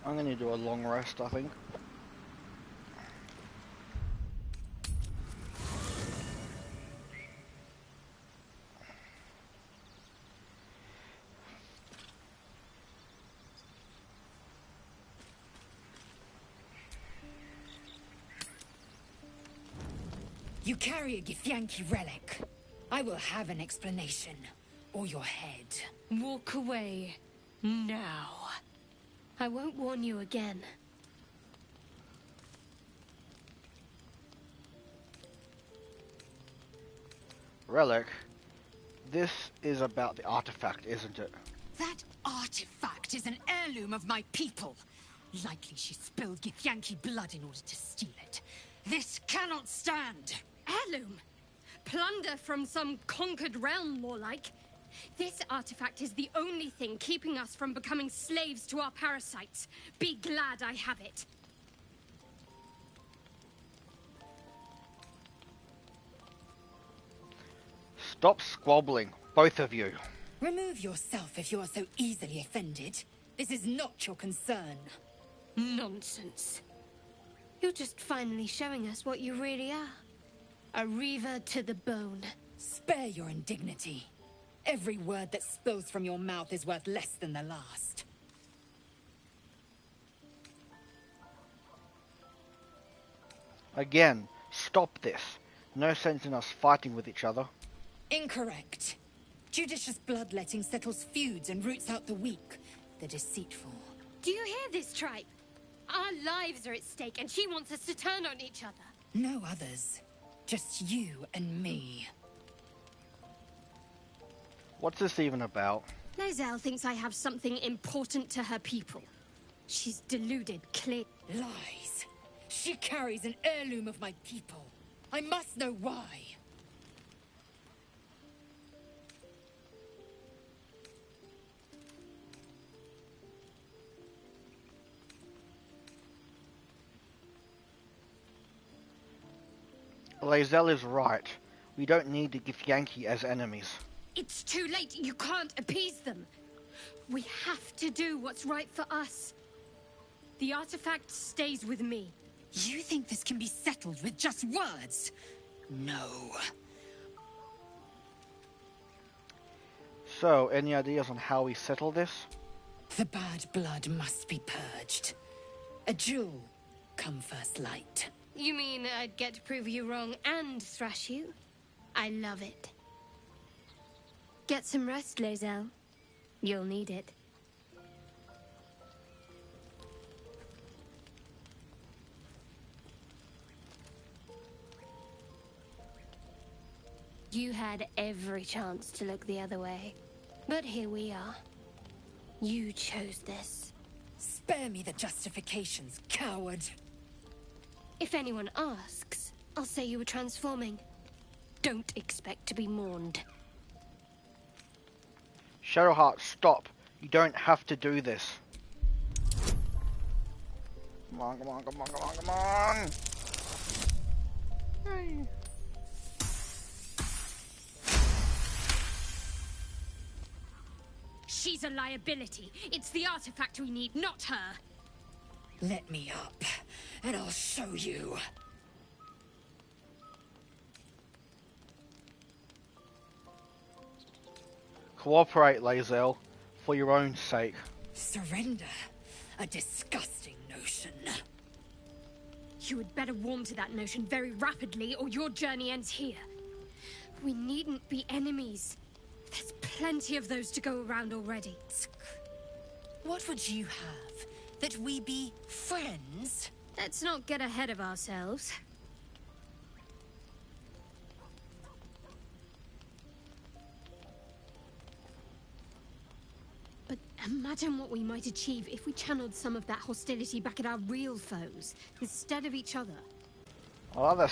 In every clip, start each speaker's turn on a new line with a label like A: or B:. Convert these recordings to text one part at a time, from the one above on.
A: I'm going to do a long rest, I think.
B: You carry a Githyanki relic. I will have an explanation. Or your head.
C: Walk away. Now. I won't warn you again.
A: Relic? This is about the artifact, isn't it?
B: That artifact is an heirloom of my people. Likely she spilled Githyanki blood in order to steal it. This cannot stand.
C: Heirloom? Plunder from some conquered realm, more like. This artifact is the only thing keeping us from becoming slaves to our parasites. Be glad I have it.
A: Stop squabbling, both of you.
B: Remove yourself if you are so easily offended. This is not your concern.
C: Nonsense. You're just finally showing us what you really are. A reaver to the bone.
B: Spare your indignity. Every word that spills from your mouth is worth less than the last.
A: Again, stop this. No sense in us fighting with each other.
B: Incorrect. Judicious bloodletting settles feuds and roots out the weak, the deceitful.
C: Do you hear this, tribe? Our lives are at stake, and she wants us to turn on each other.
B: No others. Just you and me.
A: What's this even about?
C: Lae'zel thinks I have something important to her people. She's deluded, clear.
B: Lies. She carries an heirloom of my people. I must know why.
A: Lae'zel is right. We don't need the Githyanki as enemies.
C: It's too late. You can't appease them. We have to do what's right for us. The artifact stays with me.
B: You think this can be settled with just words? No.
A: So, any ideas on how we settle this?
B: The bad blood must be purged. A jewel come first light.
C: You mean I'd get to prove you wrong and thrash you? I love it. Get some rest, Lae'zel. You'll need it. You had every chance to look the other way. But here we are. You chose this.
B: Spare me the justifications, coward.
C: If anyone asks, I'll say you were transforming. Don't expect to be mourned.
A: Shadowheart, stop. You don't have to do this. Come on, come on, come on, come on, come on! Hey.
C: She's a liability. It's the artifact we need, not her.
B: Let me up, and I'll show you.
A: Cooperate, Lae'zel, for your own sake.
B: Surrender? A disgusting notion.
C: You had better warm to that notion very rapidly, or your journey ends here. We needn't be enemies. There's plenty of those to go around already.
B: What would you have? That we be friends?
C: Let's not get ahead of ourselves. But imagine what we might achieve if we channeled some of that hostility back at our real foes, instead of each other.
A: I love that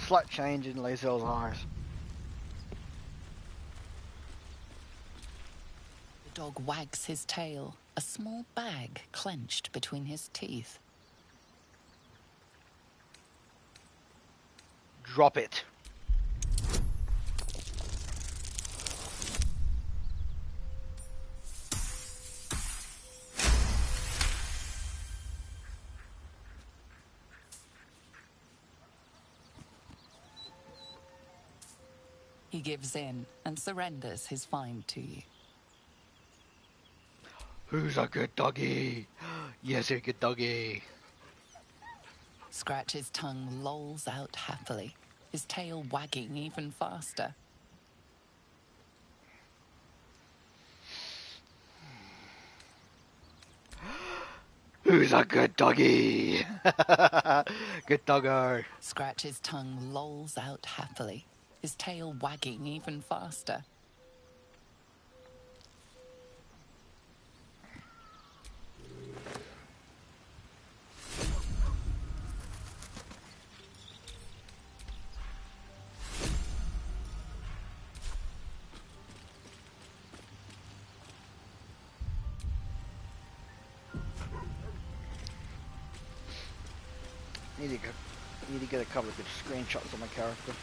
A: slight change in Lae'zel's eyes.
D: The dog wags his tail, a small bag clenched between his teeth.
A: Drop it.
D: He gives in and surrenders his find to you.
A: Who's a good doggy? Yes, a good doggy.
D: Scratch's tongue lolls out happily, his tail wagging even faster.
A: Who's a good doggy? Good doggo.
D: Scratch's tongue lolls out happily, his tail wagging even faster.
A: Need to get a couple of good screenshots of my character.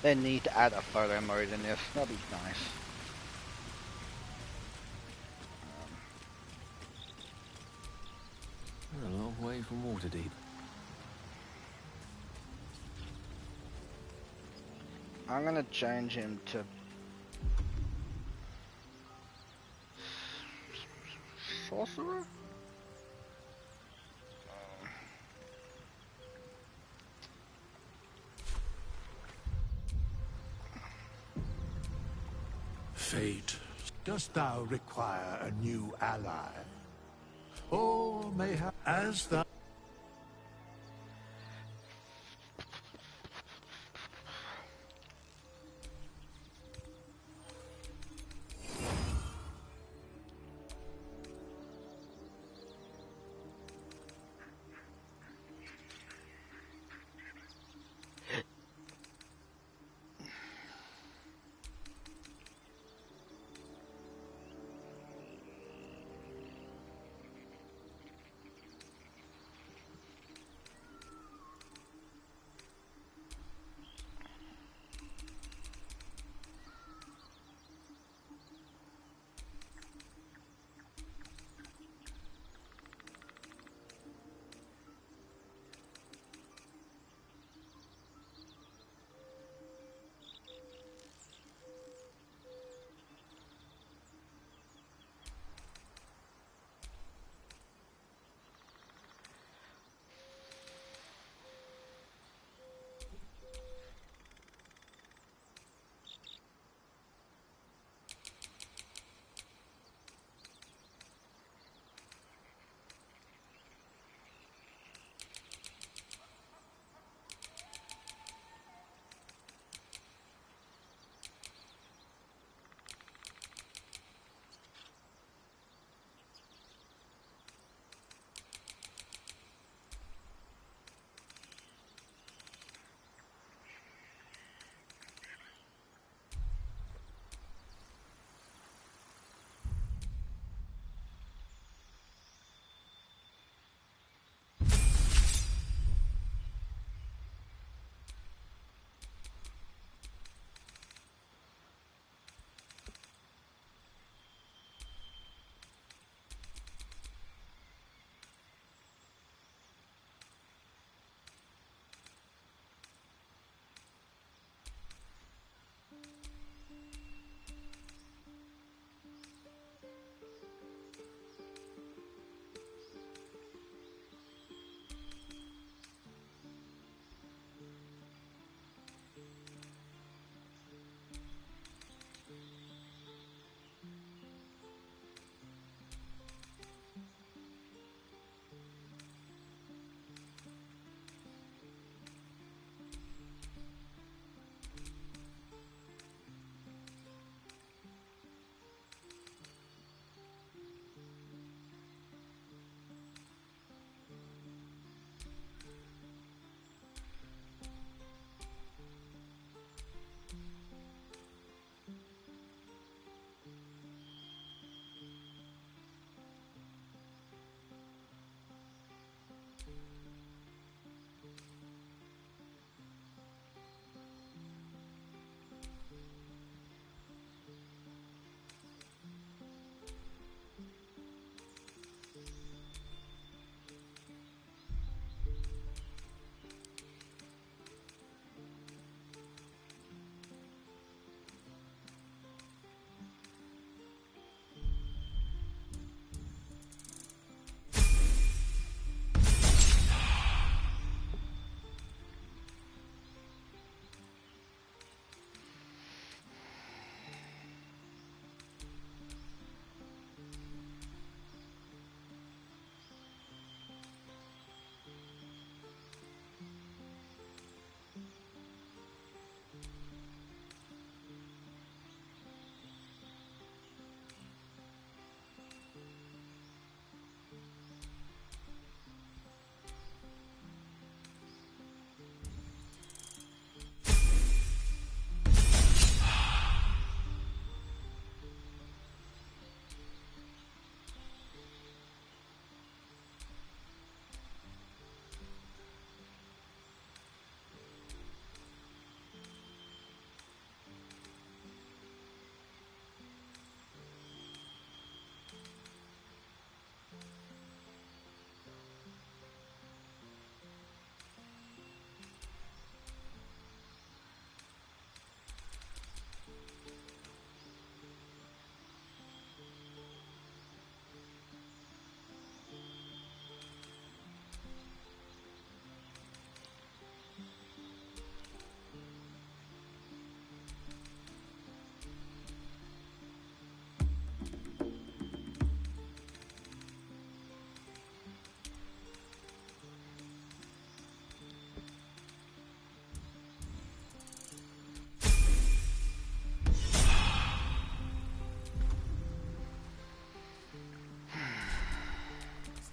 A: They need to add a photo mode in this. That'd be nice.
E: We're a long way from Waterdeep.
A: I'm gonna change him to sorcerer.
F: Fate, dost thou require a new ally? Or mayhap as thou...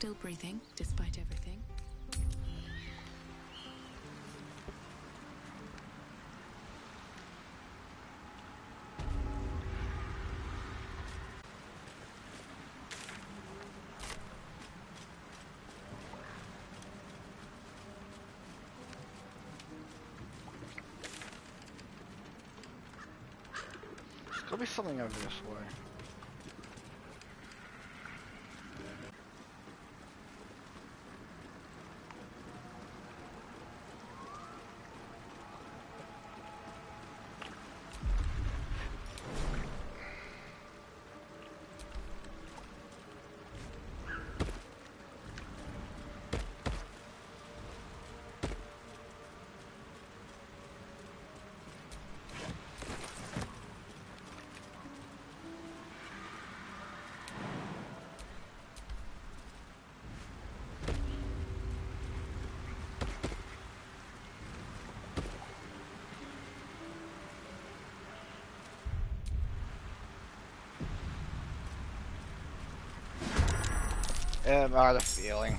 G: Still breathing, despite everything.
A: There's gotta be something over this way. I had a feeling.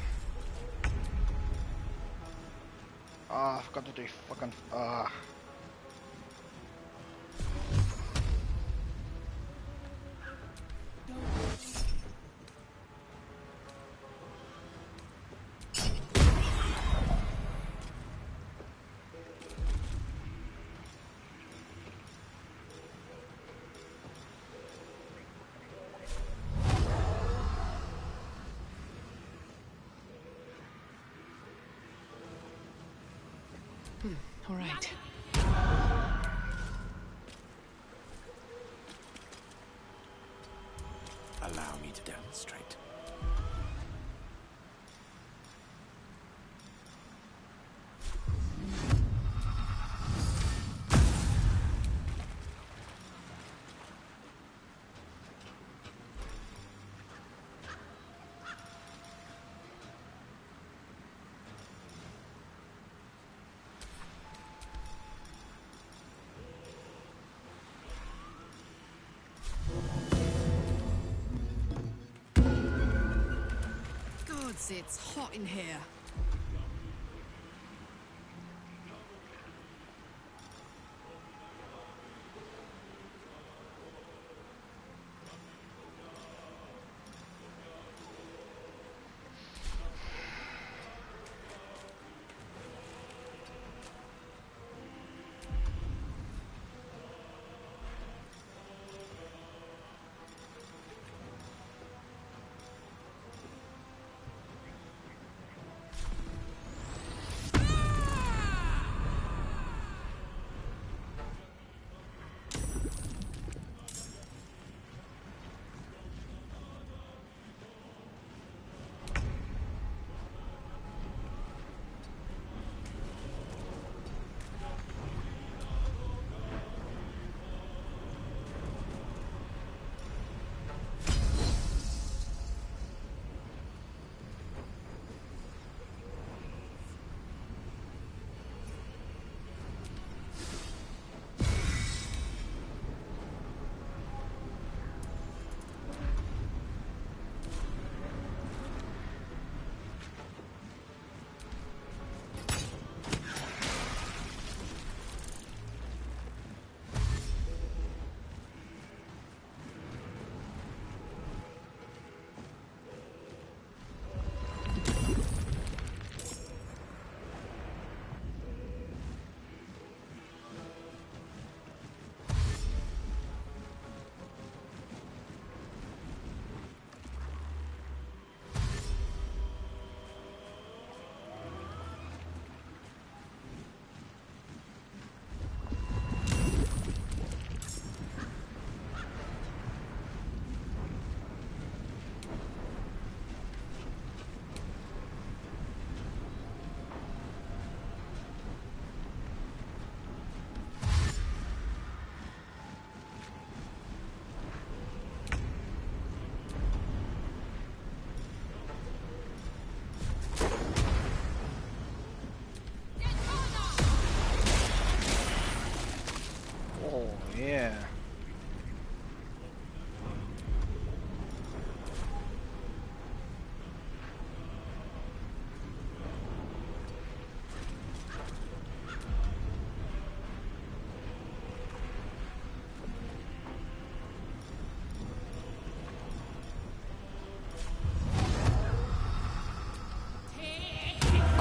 A: I forgot to do fucking.
G: All right.
E: Allow me to demonstrate.
G: Gods, it's hot in here.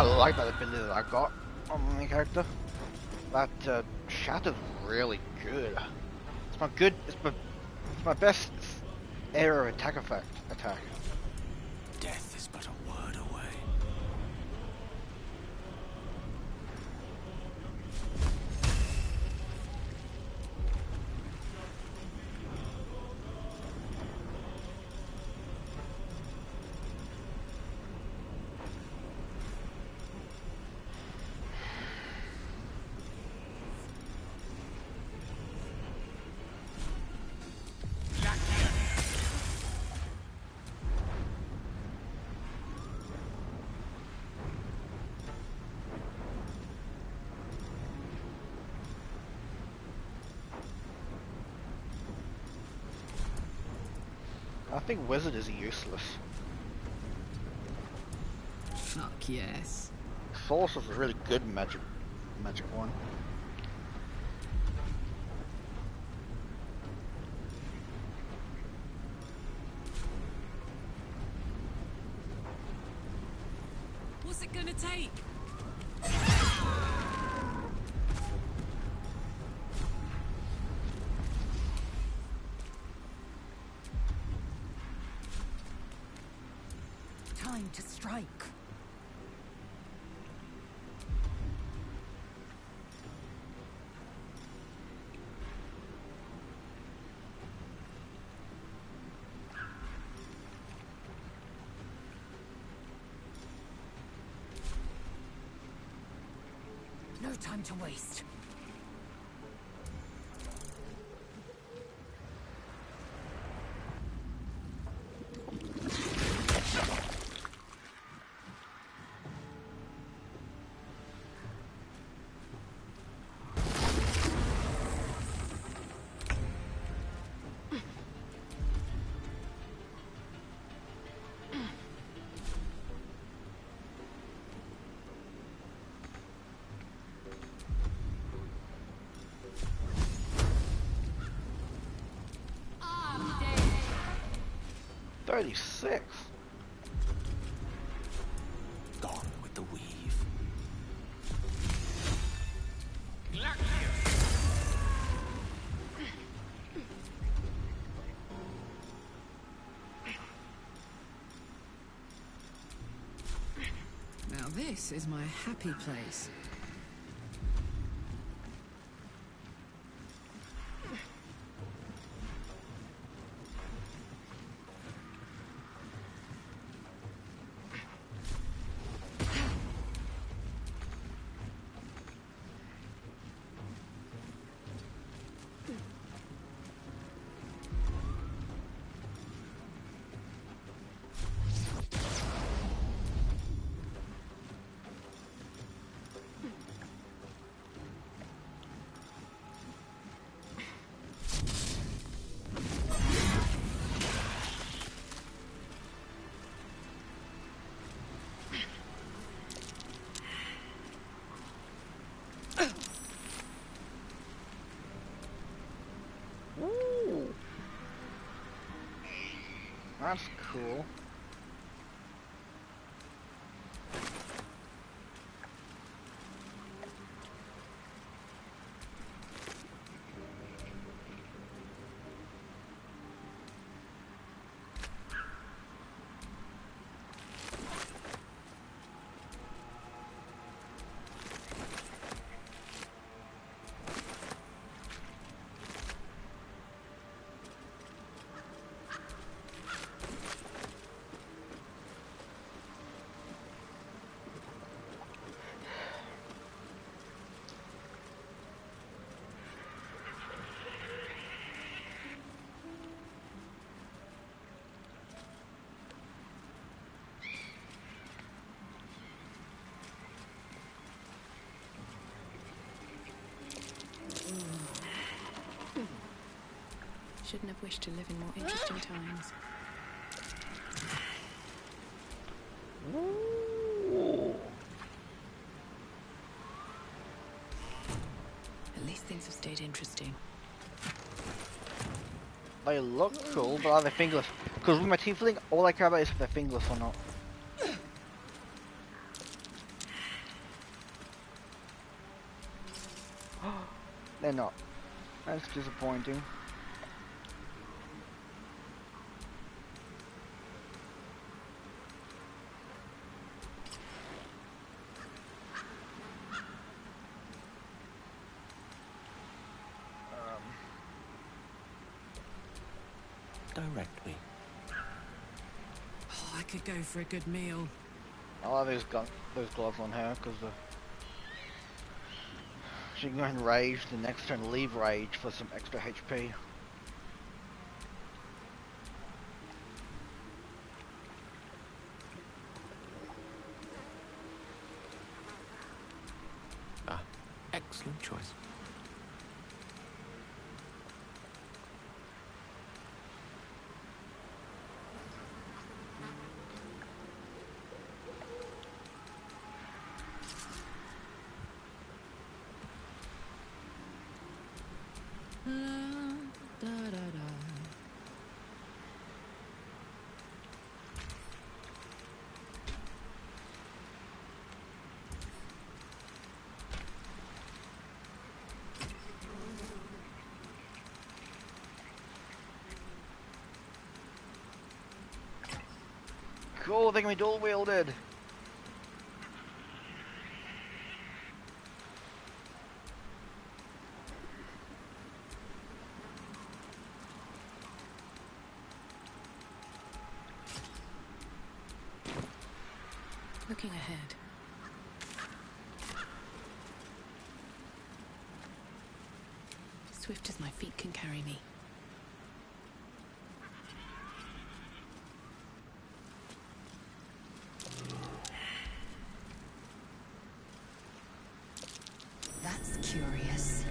A: I like that ability that I got on my character. That Shatter's really good. It's my best area of attack.
E: Death is but a word away.
A: I think Wizard is useless.
G: Fuck yes.
A: Sorcerer's a really good magic one.
G: What's it gonna take?
B: Time to strike. No time to waste. I'm dead.
A: 36.
E: Gone with the weave.
G: Now this is my happy place.
A: Ooh. That's cool.
G: Shouldn't have wished to live in more interesting times.
A: Ooh.
G: At least things have stayed interesting.
A: They look cool, but are they fingerless? Because with my tiefling, all I care about is if they're fingerless or not. They're not. That's disappointing.
E: Direct me.
G: Oh, I could go for a good meal.
A: I'll have those gloves on her because she can go and rage, the next turn leave rage for some extra HP.
E: Ah, excellent choice.
A: Cool, they can be dual wielded.
G: Looking ahead. Swift as my feet can carry me.
B: That's curious.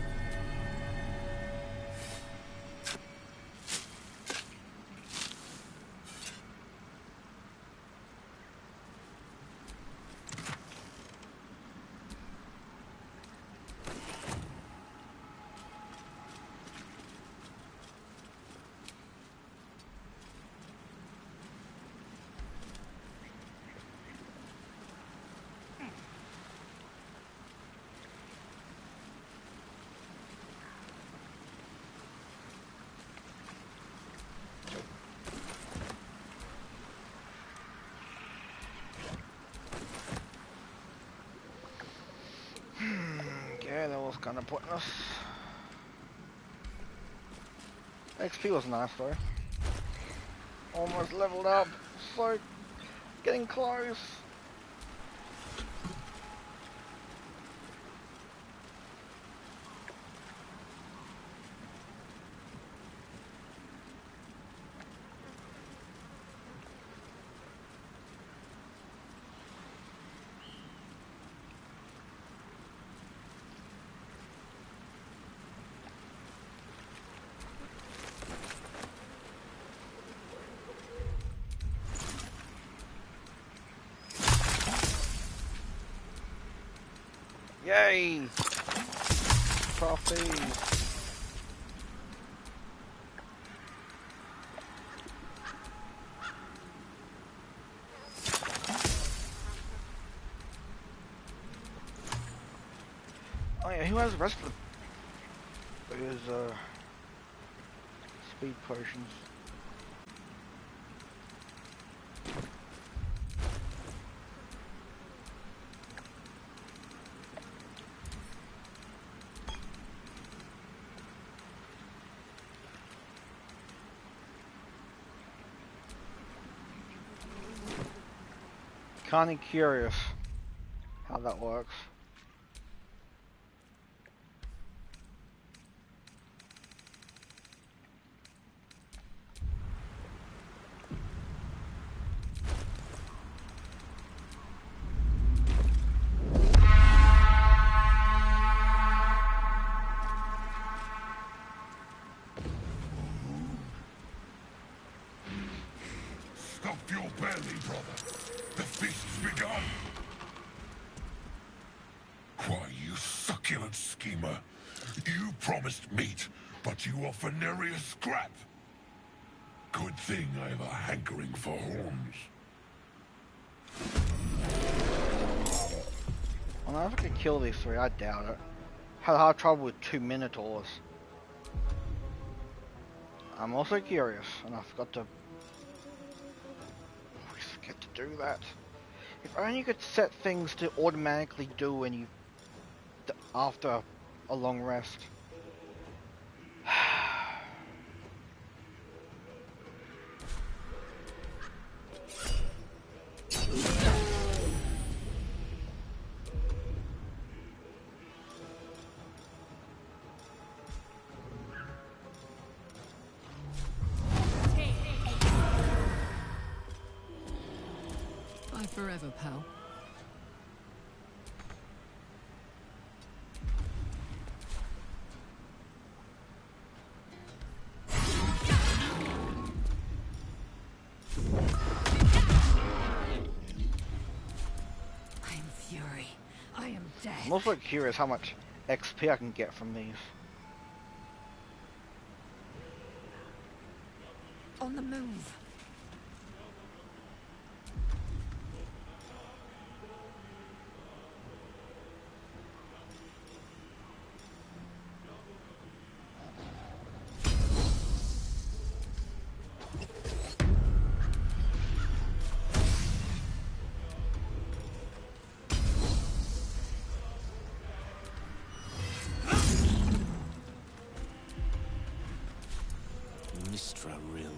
B: Okay, that was kind of pointless. XP was nice though. Almost leveled up. So, getting close. Yay! Trophies. Oh yeah, who has the rest of those speed potions? Kinda curious how that works.
F: Stop your belly, brother. The feast's begun. Why, you succulent schemer. You promised meat, but you offer nary a scrap. Good thing I have a hankering for horns.
A: I don't know if I could kill these three, I doubt it. Had hard trouble with 2 Minotaurs. I'm also curious, and I forgot to... always forget to do that. If only you could set things to automatically do when you... after a long rest.
G: Bye forever, pal.
B: I am fury. I am death.
A: I'm also curious how much XP I can get from these.
B: On the move.
E: Mistra Rill.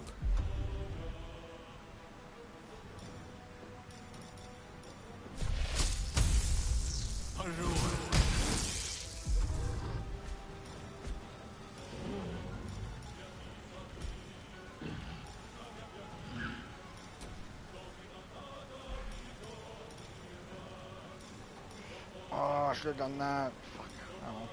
A: Oh, I should have done that. Fuck. Oh.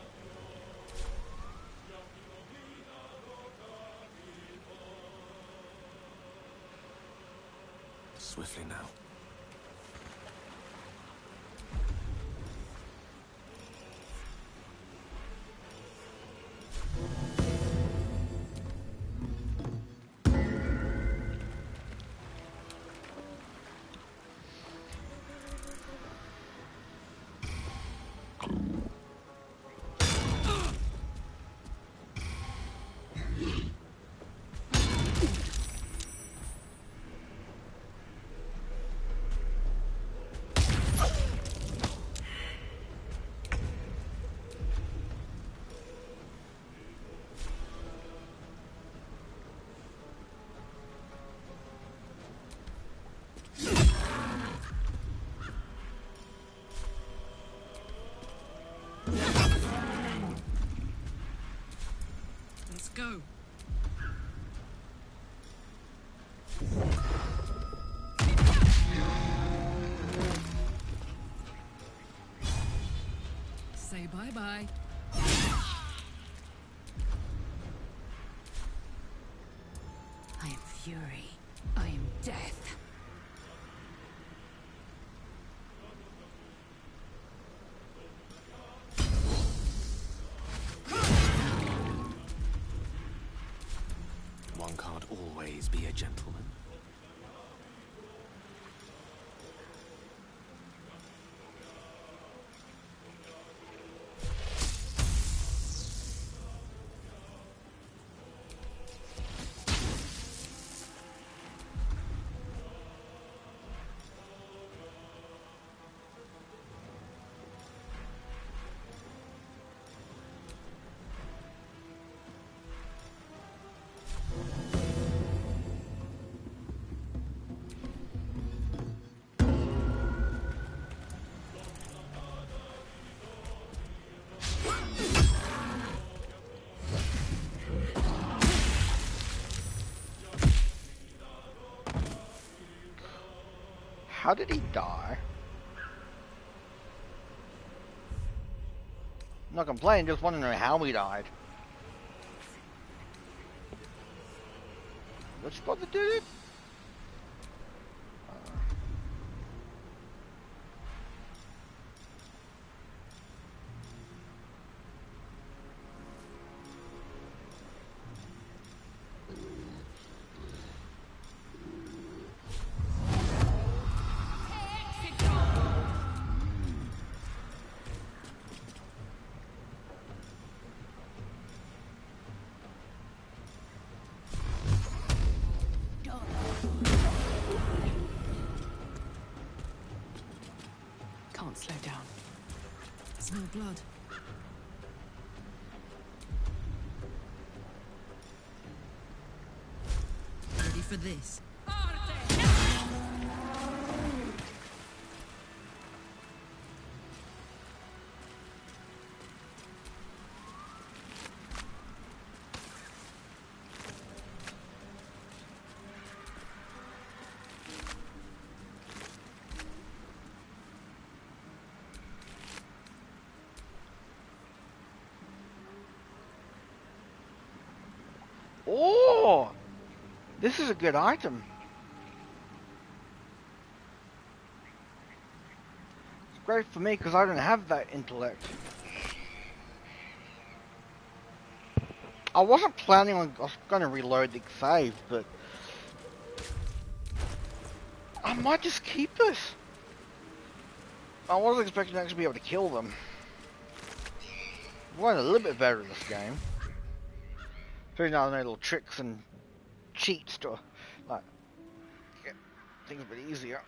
E: Swiftly now.
G: Let's go. Say bye-bye.
B: I am fury. I am death.
E: One can't always be a gentleman.
A: How did he die? I'm not complaining, just want to know how he died. Which spot to do it?
G: can't slow down. Smell blood. Ready for this?
A: Oh! This is a good item. It's great for me because I don't have that intellect. I wasn't planning on... I was going to reload the save, but... I might just keep this. I wasn't expecting to actually be able to kill them. I'm going a little bit better in this game. Figuring out little tricks and cheats to like get things a bit easier.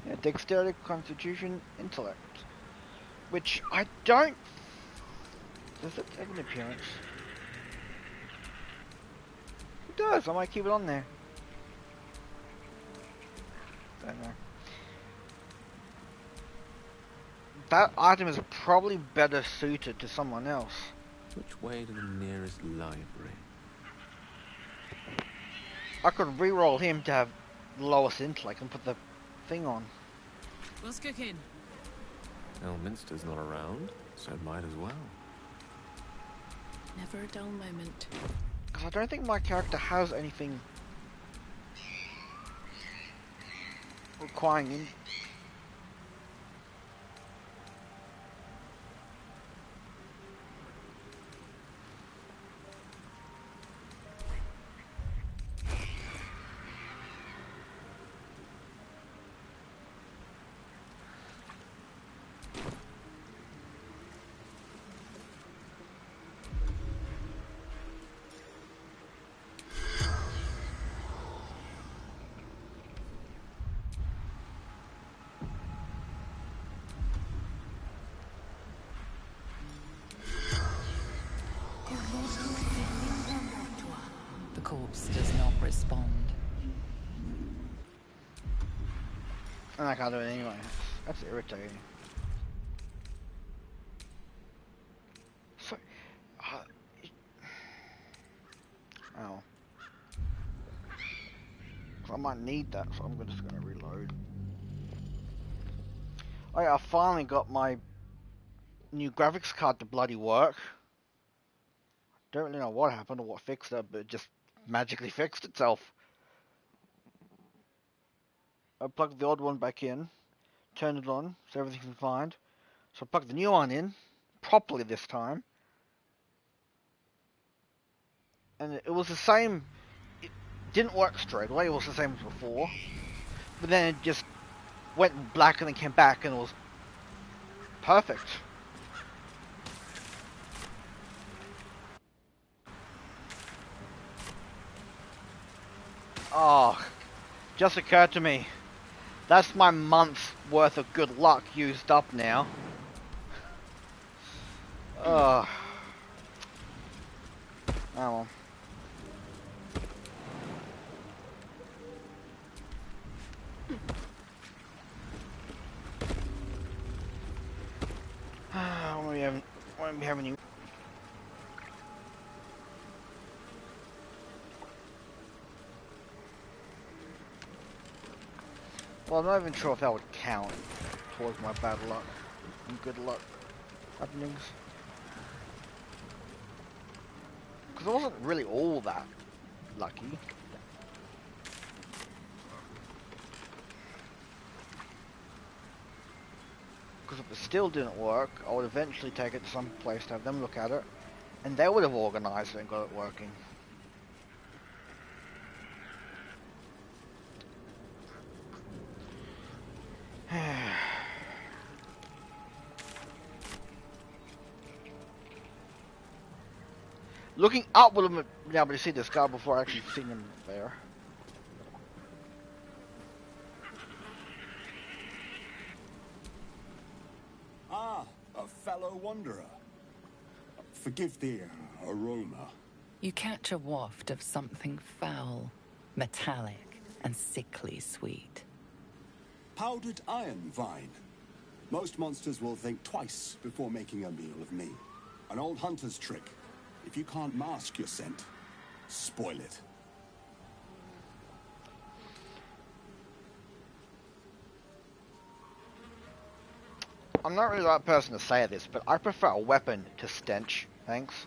A: Yeah, dexterity, constitution, intellect. Which I don't... Does it have an appearance? It does, I might keep it on there. Don't know. That item is probably better suited to someone else.
E: Which way to the nearest library?
A: I could reroll him to have the lowest intellect and put the thing on.
G: What's cooking?
E: Elminster's not around, so might as well.
D: Never a dull moment.
A: Because I don't think my character has anything requiring in.
D: The corpse does not respond.
A: And I can't do it anyway. That's irritating. So, oh. I might need that, so I'm just gonna reload. Oh yeah, I finally got my new graphics card to bloody work. Don't really know what happened or what fixed it, but it just magically fixed itself. I plugged the old one back in, turned it on, so everything's fine. So I plugged the new one in, properly this time. And it was the same, it didn't work straight away, it was the same as before. But then it just went black and then came back and it was perfect. Oh, just occurred to me. That's my month's worth of good luck used up now. Oh well. Won't be having any. Well, I'm not even sure if that would count towards my bad luck and good luck happenings. Because I wasn't really all that lucky. Because if it still didn't work, I would eventually take it to some place to have them look at it. And they would have organised it and got it working. Looking up would have been able to see this guy before I actually seen him there.
H: Ah, a fellow wanderer. Forgive the aroma.
D: You catch a waft of something foul, metallic, and sickly sweet.
H: Powdered iron vine. Most monsters will think twice before making a meal of me. An old hunter's trick. If you can't mask your scent, spoil it.
A: I'm not really the right person to say this, but I prefer a weapon to stench. Thanks.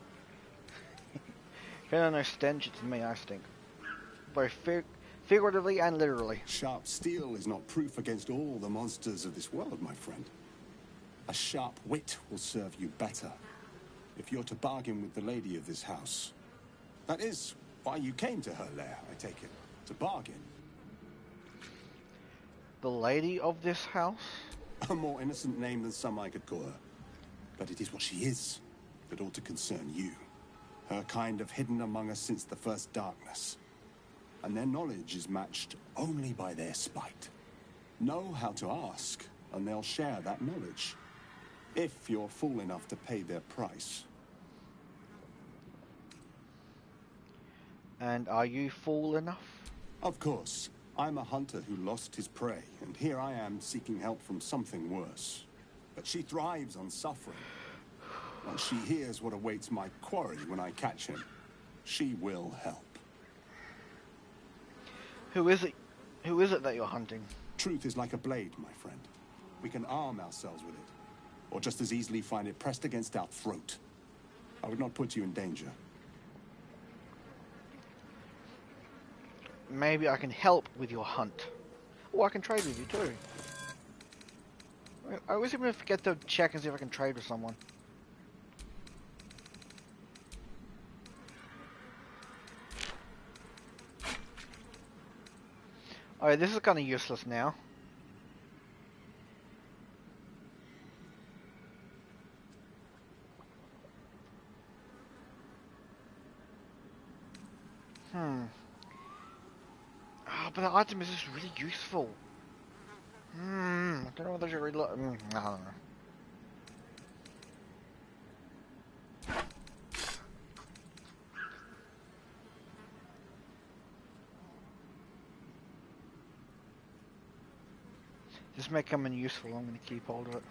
A: If you don't know stench, it's me, I stink. Both figuratively and literally.
H: Sharp steel is not proof against all the monsters of this world, my friend. A sharp wit will serve you better if you're to bargain with the lady of this house. That is why you came to her lair, I take it. To bargain.
A: The lady of this house?
H: A more innocent name than some I could call her. But it is what she is that ought to concern you. Her kind have hidden among us since the first darkness. And their knowledge is matched only by their spite. Know how to ask, and they'll share that knowledge. If you're fool enough to pay their price.
A: And are you fool enough?
H: Of course. I'm a hunter who lost his prey, and here I am seeking help from something worse. But she thrives on suffering. Once she hears what awaits my quarry when I catch him, she will help.
A: Who is it? Who is it that you're hunting?
H: Truth is like a blade, my friend. We can arm ourselves with it, or just as easily find it pressed against our throat. I would not put you in danger.
A: Maybe I can help with your hunt. Or I can trade with you too. I always even forget to check and see if I can trade with someone. Alright, this is kind of useless now. Oh, but the item is just really useful. I don't know whether I should reload. I don't know. This may come in useful. I'm going to keep hold of it.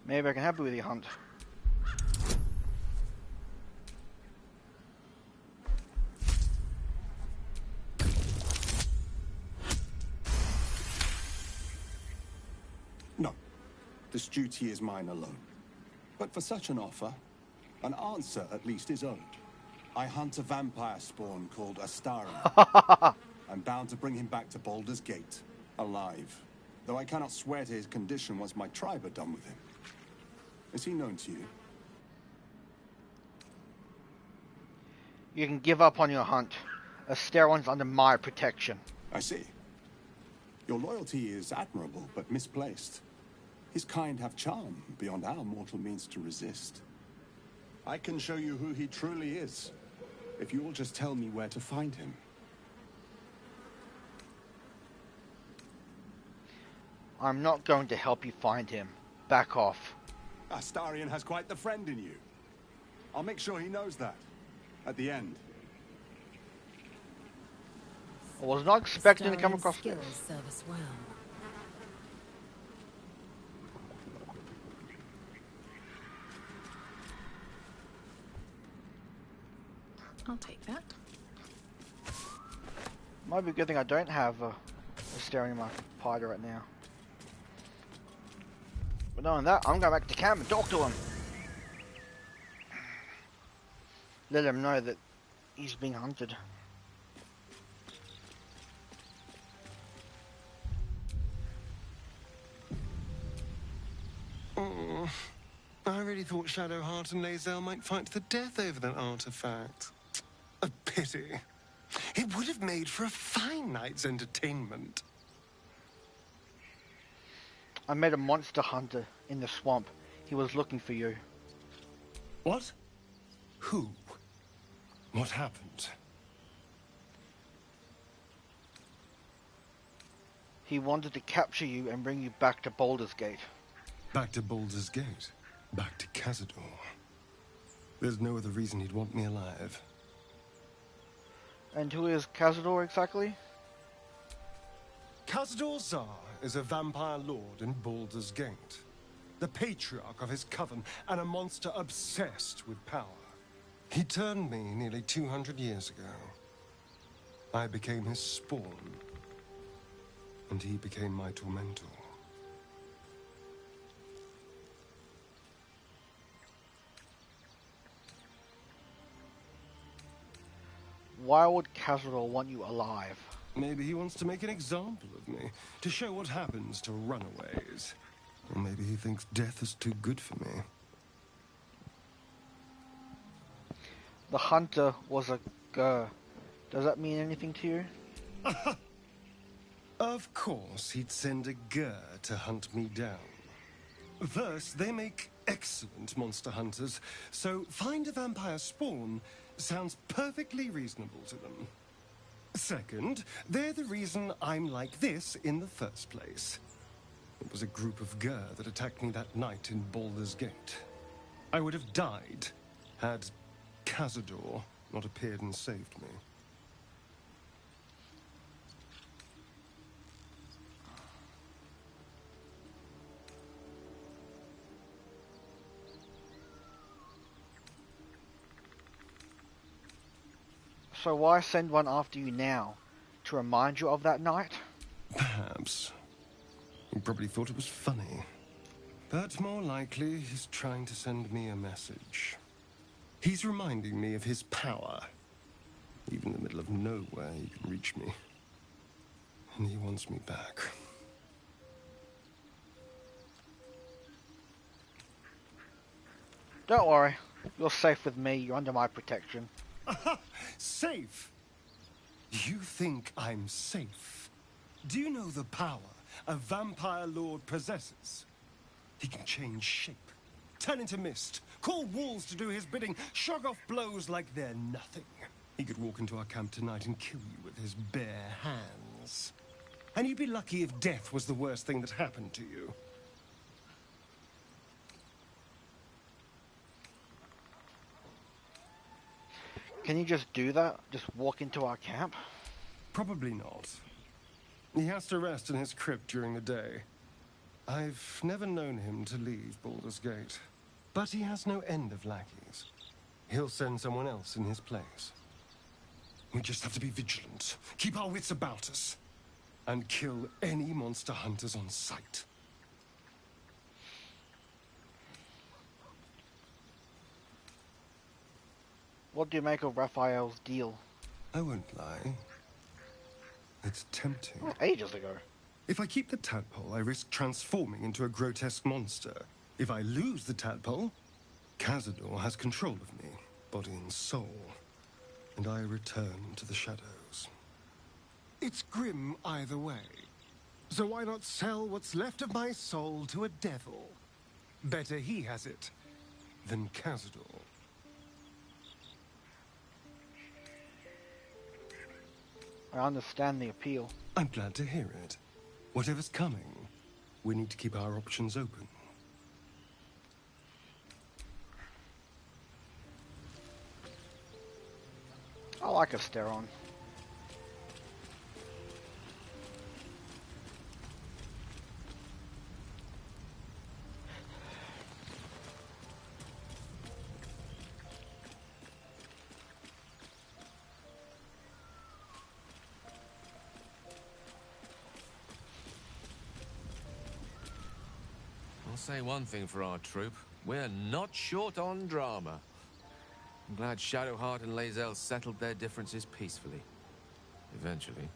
A: Maybe I can help you with your hunt.
H: No. This duty is mine alone. But for such an offer, an answer at least is owed. I hunt a vampire spawn called Astara. I'm bound to bring him back to Baldur's Gate, alive. Though I cannot swear to his condition once my tribe are done with him. Is he known to you?
A: You can give up on your hunt. Asteron's under my protection.
H: I see. Your loyalty is admirable, but misplaced. His kind have charm beyond our mortal means to resist. I can show you who he truly is, if you will just tell me where to find him.
A: I'm not going to help you find him. Back off.
H: Astarion has quite the friend in you. I'll make sure he knows that. At the end.
A: I was not expecting to come
B: Starring's
A: across
B: skills
A: this.
B: serve us well.
D: I'll take that.
A: Might be a good thing I don't have a staring in my pider right now. But knowing that, I'm going back to camp and talk to him. Let him know that he's being hunted.
I: Oh, I really thought Shadowheart and Lae'zel might fight to the death over that artifact. A pity. It would have made for a fine night's entertainment.
A: I met a monster hunter in the swamp. He was looking for you.
I: What? Who? What happened?
A: He wanted to capture you and bring you back to Baldur's Gate.
I: Back to Baldur's Gate. Back to Cazador. There's no other reason he'd want me alive.
A: And who is Cazador exactly?
I: Cazador Zar is a vampire lord in Baldur's Gate. The patriarch of his coven and a monster obsessed with power. He turned me nearly 200 years ago. I became his spawn. And he became my tormentor.
A: Why would Cazador want you alive?
I: Maybe he wants to make an example of me, to show what happens to runaways. Or maybe he thinks death is too good for me.
A: The hunter was a Gur. Does that mean anything to you?
I: Of course, he'd send a Gur to hunt me down. First, they make excellent monster hunters, so find a vampire spawn sounds perfectly reasonable to them. Second, they're the reason I'm like this in the first place. It was a group of Gur that attacked me that night in Baldur's Gate. I would have died had Cazador not appeared and saved me.
A: So why send one after you now? To remind you of that night?
I: Perhaps. He probably thought it was funny. But more likely, he's trying to send me a message. He's reminding me of his power. Even in the middle of nowhere, he can reach me. And he wants me back.
A: Don't worry. You're safe with me. You're under my protection.
I: Safe? You think I'm safe? Do you know the power a vampire lord possesses? He can change shape, turn into mist, call wolves to do his bidding, shrug off blows like they're nothing. He could walk into our camp tonight and kill you with his bare hands. And you'd be lucky if death was the worst thing that happened to you.
A: Can you just do that? Just walk into our camp?
I: Probably not. He has to rest in his crypt during the day. I've never known him to leave Baldur's Gate. But he has no end of lackeys. He'll send someone else in his place. We just have to be vigilant, keep our wits about us, and kill any monster hunters on sight.
A: What do you make of Raphael's deal?
I: I won't lie. It's tempting.
A: Ages ago.
I: If I keep the tadpole, I risk transforming into a grotesque monster. If I lose the tadpole, Cazador has control of me, body and soul, and I return to the shadows. It's grim either way. So why not sell what's left of my soul to a devil? Better he has it than Cazador.
A: I understand the appeal.
I: I'm glad to hear it. Whatever's coming, we need to keep our options open.
A: I like Asteron.
E: I'll say one thing for our troop. We're not short on drama. I'm glad Shadowheart and Lae'zel settled their differences peacefully. Eventually.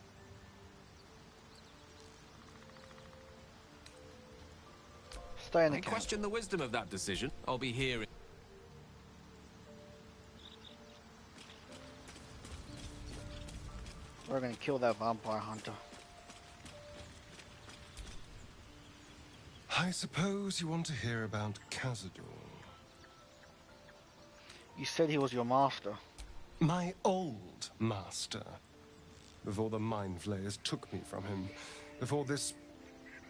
A: Stay in the
E: I
A: camp.
E: question the wisdom of that decision. I'll be here.
A: We're gonna kill that vampire hunter.
I: I suppose you want to hear about Cazador.
A: You said he was your master.
I: My old master. Before the Mind Flayers took me from him. Before this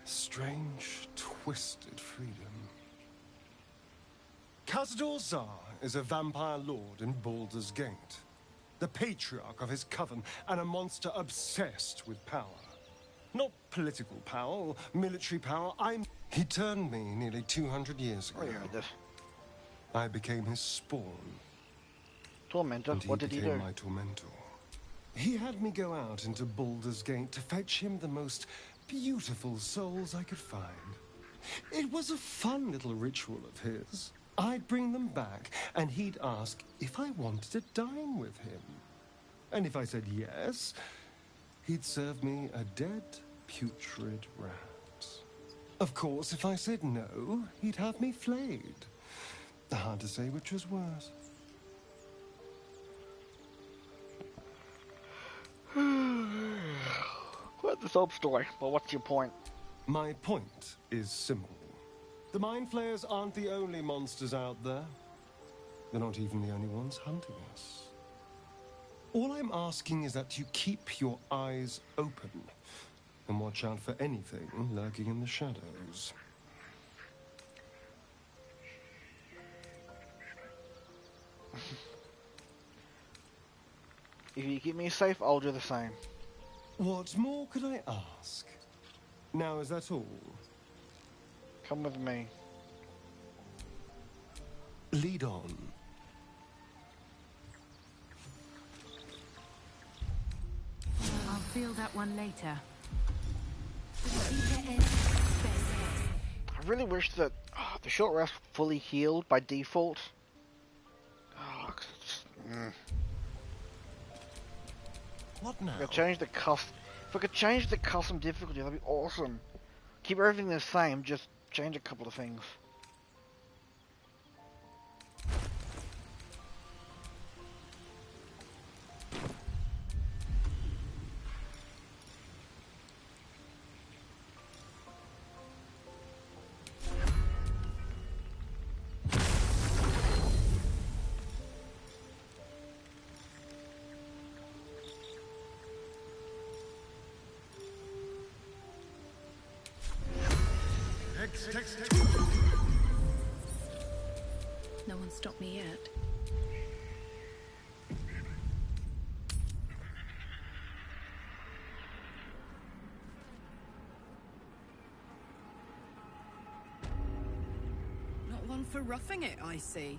I: strange, twisted freedom. Cazador Zar is a vampire lord in Baldur's Gate. The patriarch of his coven, and a monster obsessed with power. Not political power or military power. He turned me nearly 200 years ago.
A: Oh, you heard this.
I: I became his spawn.
A: Tormentor,
I: And he
A: what did he
I: became
A: do?
I: my tormentor. He had me go out into Baldur's Gate to fetch him the most beautiful souls I could find. It was a fun little ritual of his. I'd bring them back, and he'd ask if I wanted to dine with him. And if I said yes, he'd serve me a dead, putrid rat. Of course, if I said no, he'd have me flayed. Hard to say which was worse.
A: Quite the sob story, but what's your point?
I: My point is simple. The Mind Flayers aren't the only monsters out there. They're not even the only ones hunting us. All I'm asking is that you keep your eyes open and watch out for anything lurking in the shadows.
A: If you keep me safe, I'll do the same.
I: What more could I ask? Now, is that all?
A: Come with me.
I: Lead on.
G: I'll feel that one later.
A: I really wish that the short rest fully healed by default.
I: What now?
A: If I could change the if I could change the custom difficulty, that'd be awesome. Keep everything the same, just change a couple of things.
D: No one stopped me yet.
G: Not one for roughing it, I see.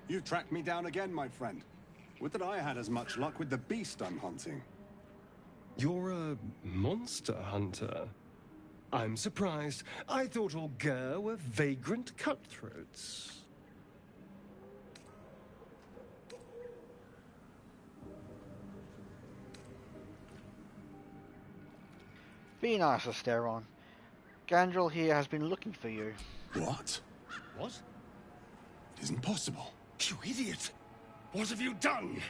H: You've tracked me down again, my friend. Would that I had as much luck with the beast I'm hunting.
I: You're a monster hunter. I'm surprised. I thought all Gur were vagrant cutthroats.
A: Be nice, Asteron. Gandrel here has been looking for you.
H: What?
I: What?
H: It isn't possible.
I: You idiot! What have you done?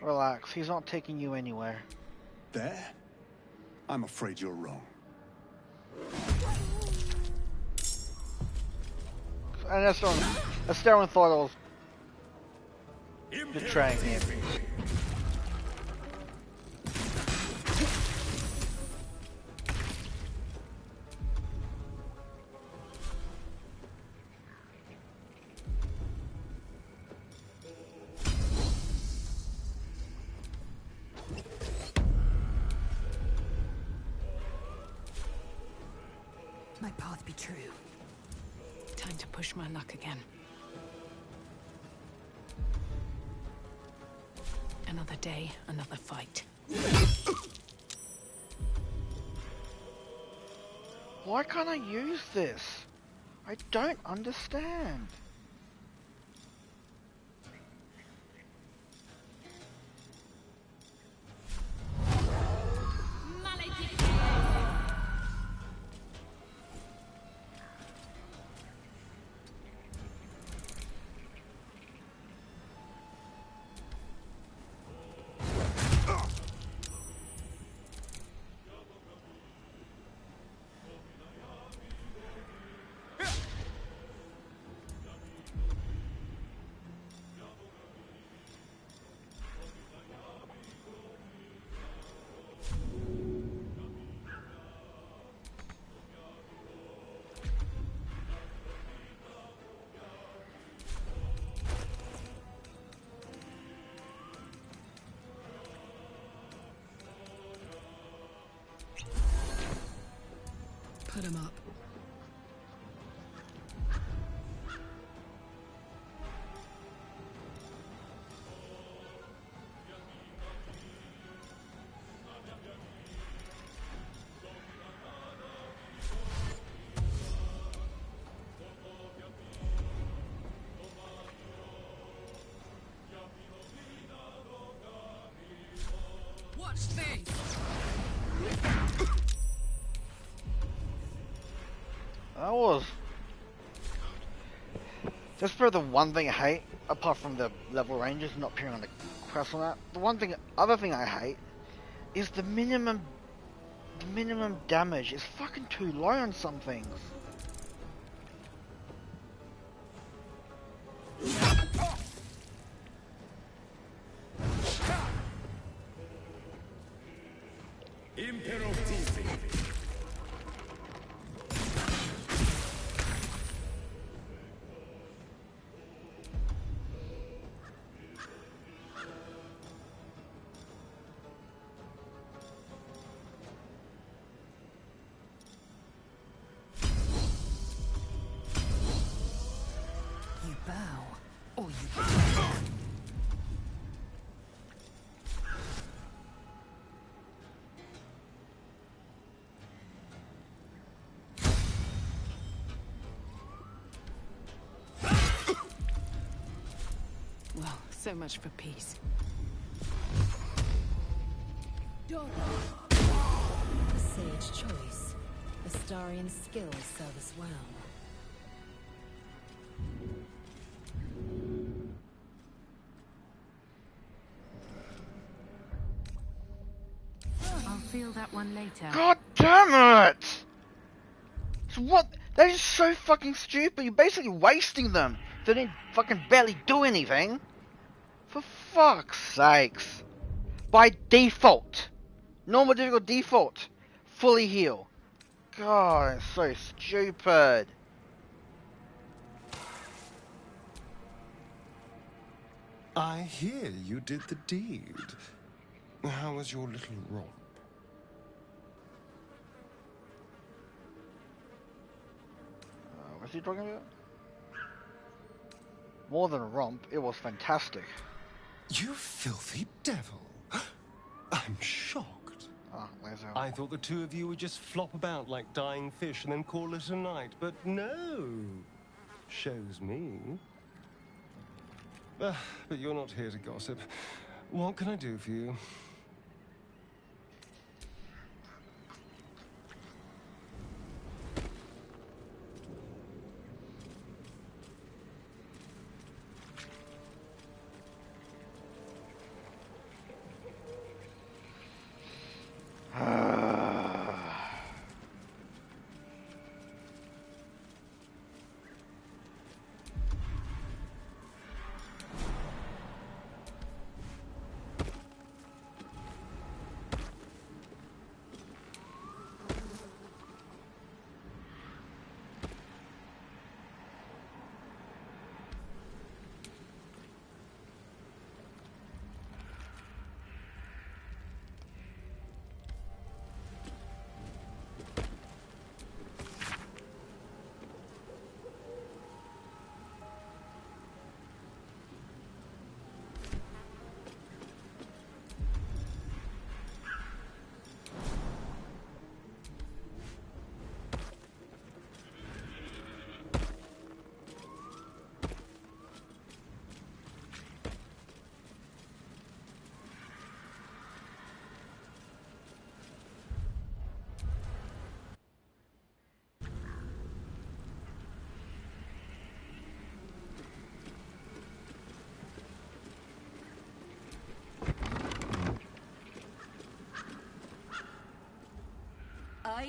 A: Relax, he's not taking you anywhere.
H: There? I'm afraid you're wrong.
A: And Esteron thought I was betraying him.
G: My path be true. Time to push my luck again. Another day, another fight.
A: Why can't I use this? I don't understand.
G: Put him up. Watch this!
A: That was... That's probably the one thing I hate, apart from the level ranges not appearing on the quest on that. Other thing I hate is the minimum damage is fucking too low on some things.
G: You bow, or you... Well, so much for peace.
J: A sage choice. Astarian skills serve us well.
G: I'll feel that one later.
A: God damn it! So what? That is so fucking stupid. You're basically wasting them. They didn't fucking barely do anything. For fuck's sakes. By default. Normal difficult default. Fully heal. God, it's so stupid.
I: I hear you did the deed. How was your little romp?
A: What's he talking about? More than a romp, it was fantastic.
I: You filthy devil. I'm shocked.
A: Ah, where's our...
I: I thought the two of you would just flop about like dying fish and then call it a night, but no. Shows me. But you're not here to gossip. What can I do for you?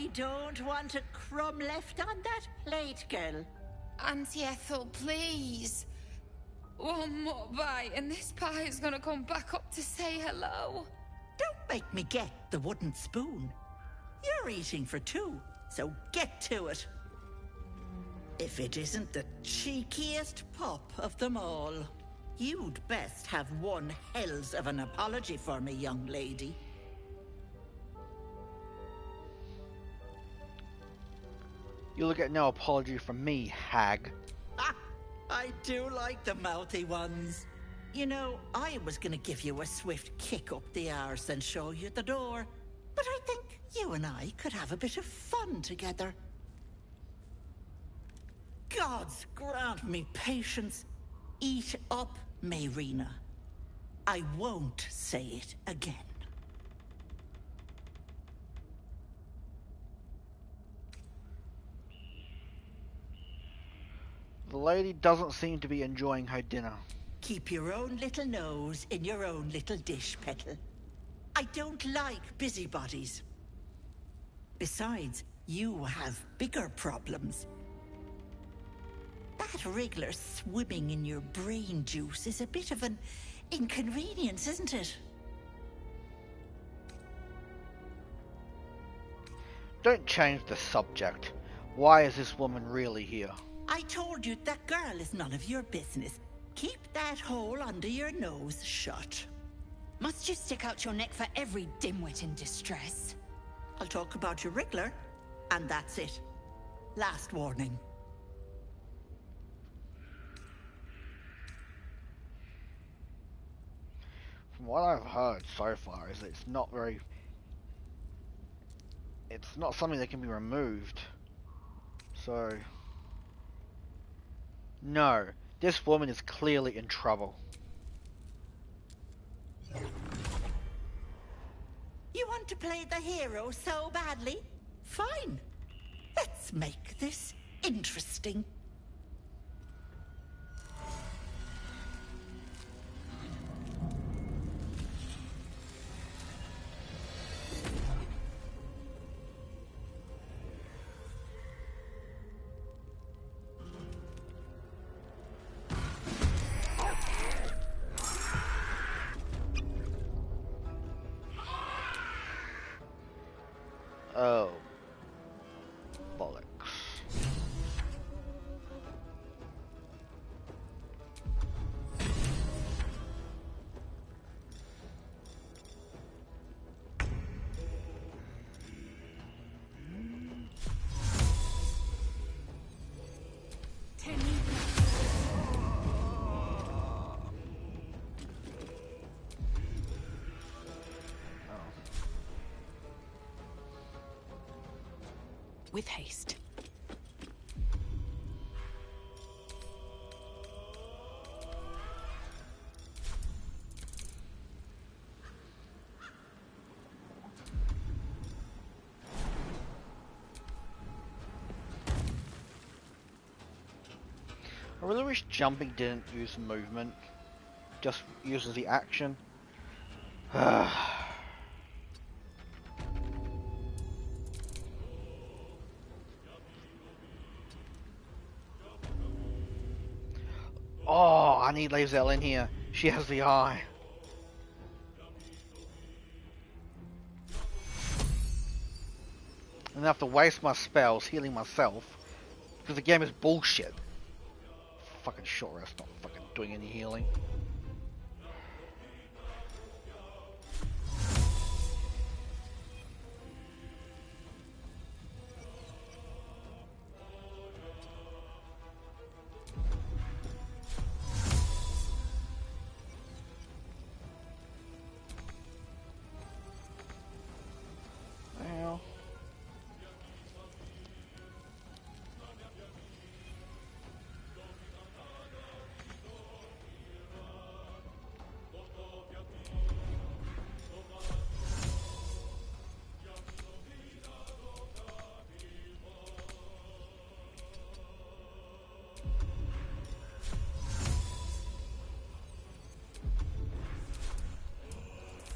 K: I don't want a crumb left on that plate, girl.
L: Auntie Ethel, please. One more bite and this pie is gonna come back up to say hello.
K: Don't make me get the wooden spoon. You're eating for two, so get to it. If it isn't the cheekiest pup of them all, you'd best have one hells of an apology for me, young lady.
A: You'll get no apology from me, hag.
K: Ah, I do like the mouthy ones. You know, I was gonna give you a swift kick up the arse and show you the door. But I think you and I could have a bit of fun together. Gods grant me patience. Eat up, Mayrina. I won't say it again.
A: The lady doesn't seem to be enjoying her dinner.
K: Keep your own little nose in your own little dish, Petal. I don't like busybodies. Besides, you have bigger problems. That wriggler swimming in your brain juice is a bit of an inconvenience, isn't it?
A: Don't change the subject. Why is this woman really here?
K: I told you that girl is none of your business. Keep that hole under your nose shut.
B: Must you stick out your neck for every dimwit in distress?
K: I'll talk about your wriggler, and that's it. Last warning.
A: From what I've heard so far is that it's not something that can be removed. So, no, this woman is clearly in trouble.
K: You want to play the hero so badly? Fine. Let's make this interesting.
A: Oh. Bollocks.
D: With haste.
A: I really wish jumping didn't use movement, just uses the action. Oh, I need Lae'zel in here. She has the eye. And I have to waste my spells healing myself because the game is bullshit. Fucking short rest, not fucking doing any healing. Well.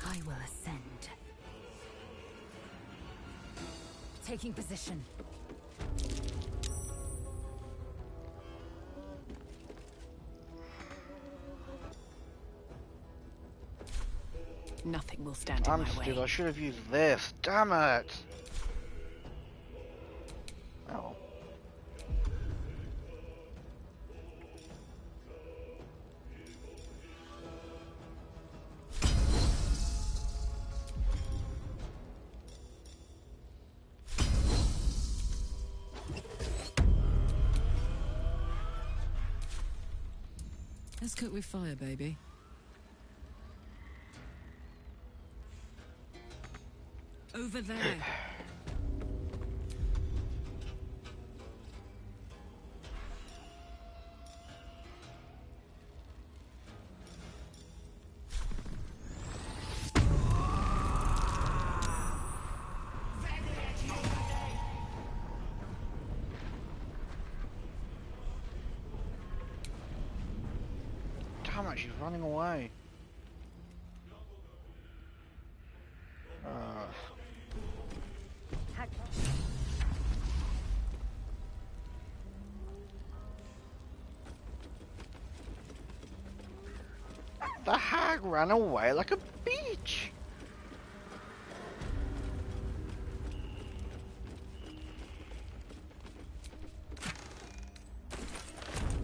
B: I will ascend.
G: Taking position. Nothing will stand in my way.
A: I should have used this. Damn it. Oh.
G: Let's cook with fire, baby. Over there.
A: Damn it, she's running away. The hag ran away like a beach.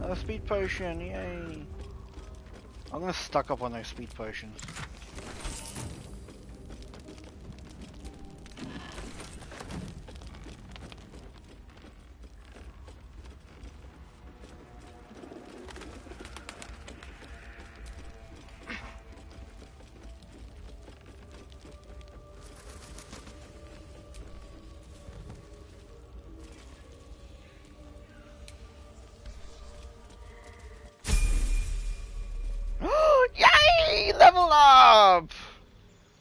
A: A speed potion, yay. I'm gonna stock up on those speed potions. Yay! Level up!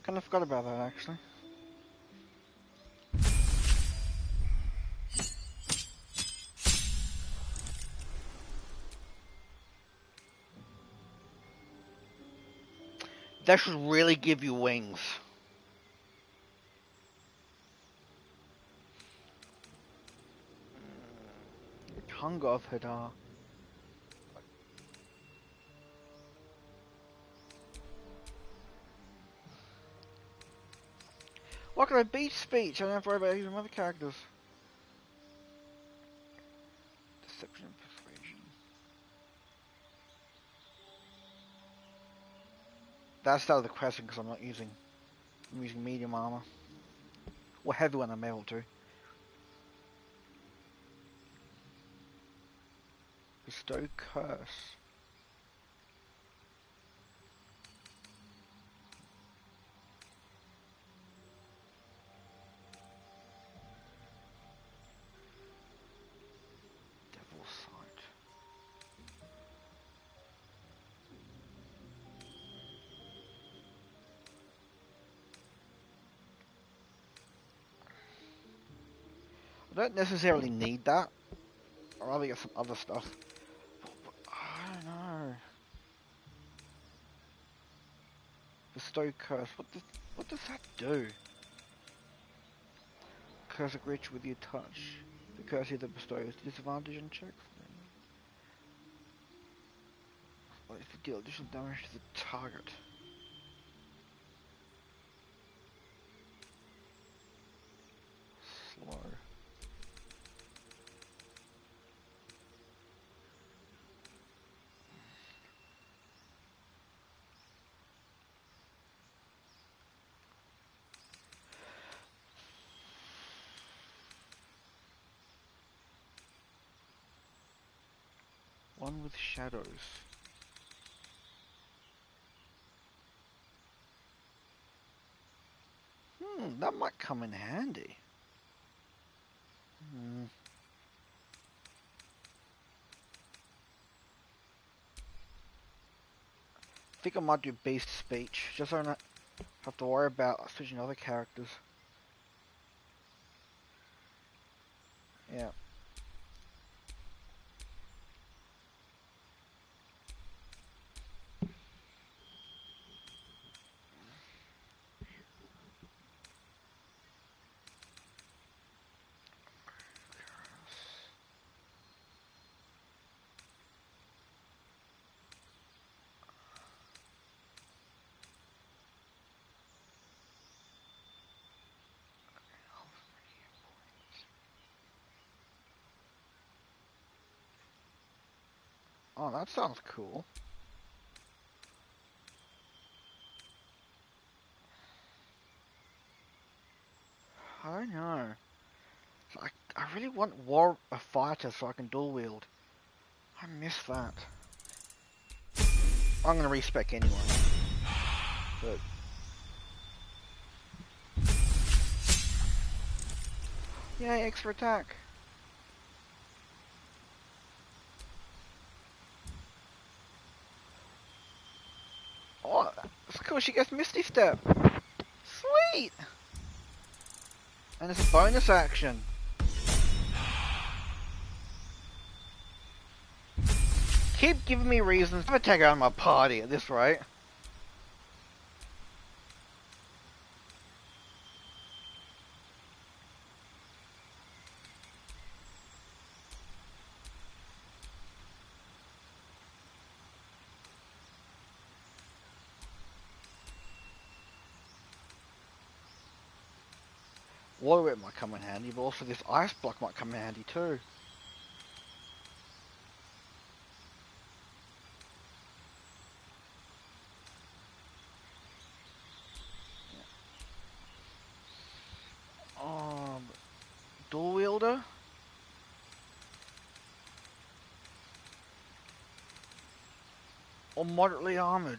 A: Kind of forgot about that actually. That should really give you wings. Tongue of Hadar. What can I beat speech? I don't have to worry about using other characters. Deception and persuasion. That's out of the question because I'm using medium armor. Or heavy when I'm able to. Bestow curse. Devil's sight. I don't necessarily need that. I'd rather get some other stuff. I don't know. Bestow curse. What does that do? Curse a creature with your touch. The curse either bestows disadvantage on checks. Or if you deal additional damage to the target. Slow. One with shadows. That might come in handy. I think I might do beast speech, just so I don't have to worry about switching other characters. Yeah. Oh, that sounds cool. I don't know. I really want a fighter so I can dual wield. I miss that. I'm gonna respec anyway. But yay, extra attack. Oh, that's cool. She gets Misty Step. Sweet. And it's a bonus action. Keep giving me reasons to take her out of my party at this rate. Water Whip might come in handy, but also this Ice Block might come in handy too. Dual wielder? Or moderately armored?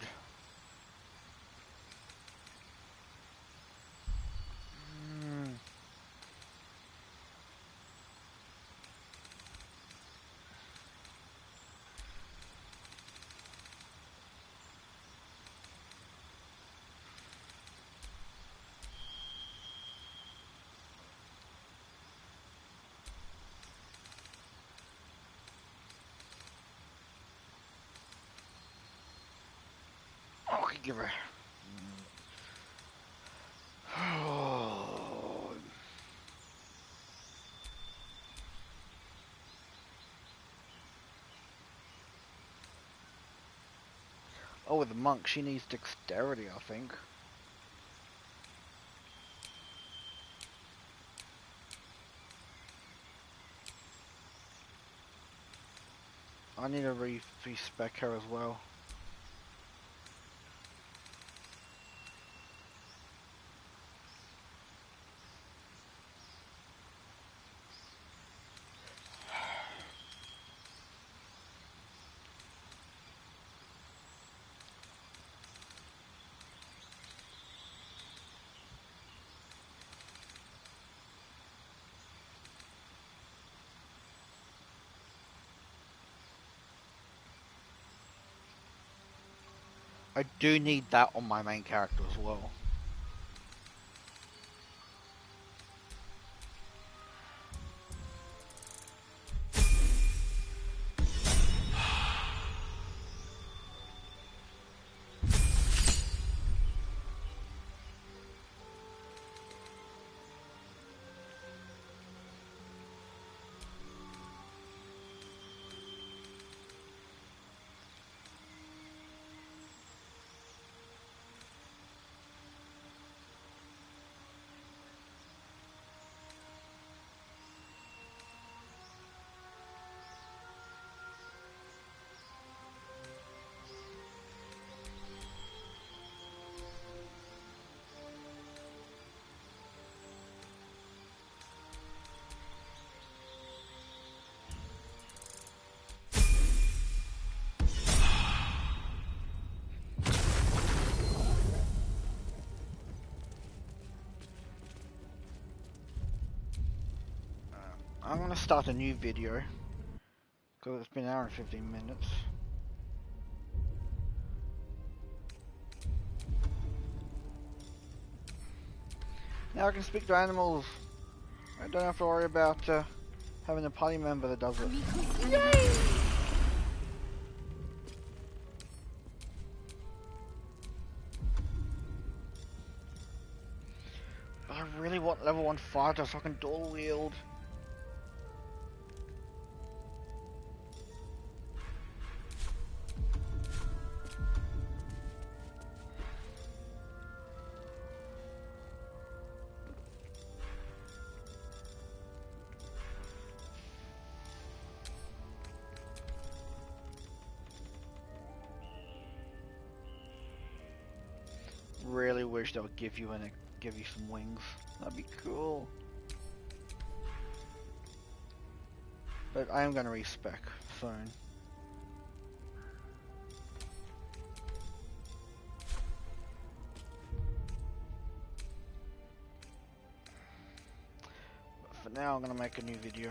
A: Oh, I could give her. Oh, with the monk, she needs dexterity, I think. I need to respec her as well. I do need that on my main character as well. I'm gonna start a new video because it's been an hour and 15 minutes. Now I can speak to animals. I don't have to worry about having a party member that does it. Yay! But I really want level 1 fighter so I can dual wield. really wish they would give you some wings. That'd be cool. But I am gonna respec soon. But for now, I'm gonna make a new video.